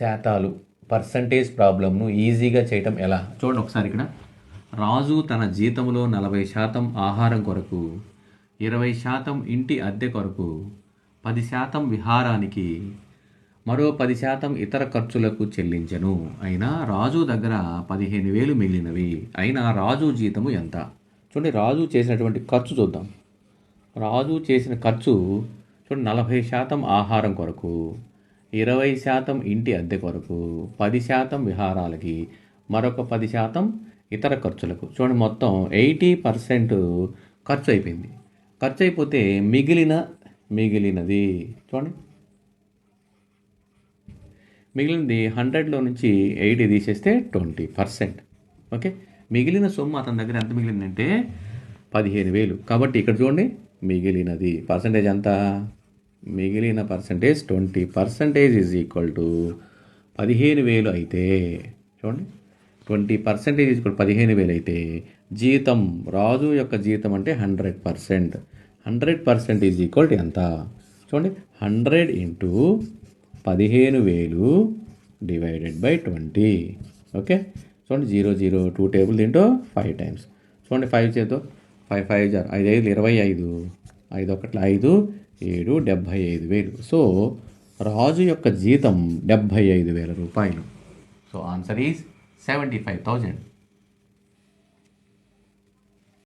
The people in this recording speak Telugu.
శాతాలు పర్సంటేజ్ ప్రాబ్లమ్ను ఈజీగా చేయటం ఎలా చూడండి ఒకసారి ఇక్కడ. రాజు తన జీతంలో 40% ఆహారం కొరకు, 20% ఇంటి అద్దె కొరకు, 10% విహారానికి, మరో 10% ఇతర ఖర్చులకు చెల్లించెను. అయినా రాజు దగ్గర 15,000 మిగిలినవి. అయినా రాజు జీతము ఎంత? చూడండి, రాజు చేసినటువంటి ఖర్చు చూద్దాం. రాజు చేసిన ఖర్చు చూడండి, 40% ఆహారం కొరకు, 20% ఇంటి అద్దె కొరకు, 10% విహారాలకి, మరొక 10% ఇతర ఖర్చులకు. చూడండి, మొత్తం 80% ఖర్చు అయిపోయింది. ఖర్చు అయిపోతే మిగిలినది చూడండి, మిగిలినది 100లో నుంచి 80 తీసేస్తే 20%. ఓకే, మిగిలిన సొమ్ము అతని దగ్గర ఎంత మిగిలిందంటే 15,000. కాబట్టి ఇక్కడ చూడండి, మిగిలినది పర్సంటేజ్ ఎంత? మిగిలిన పర్సంటేజ్ 20% ఈజ్ ఈక్వల్ టు 15,000 అయితే చూడండి, 20% ఈజ్ ఈక్వల్ 15,000 అయితే జీతం, రాజు యొక్క జీతం అంటే 100%. 100% ఈజ్ ఈక్వల్ టు ఎంత? చూడండి, 100 ఇంటూ 15,000 డివైడెడ్ బై 20. ఓకే, చూడండి, 0 0 2 టేబుల్ దీంట్లో 5 టైమ్స్. చూడండి, 5 చేతో 5 5 5 5 25, 5 1 5 7 75,000. సో రాజు యొక్క జీతం 75,000 రూపాయలు. So answer is 75,000.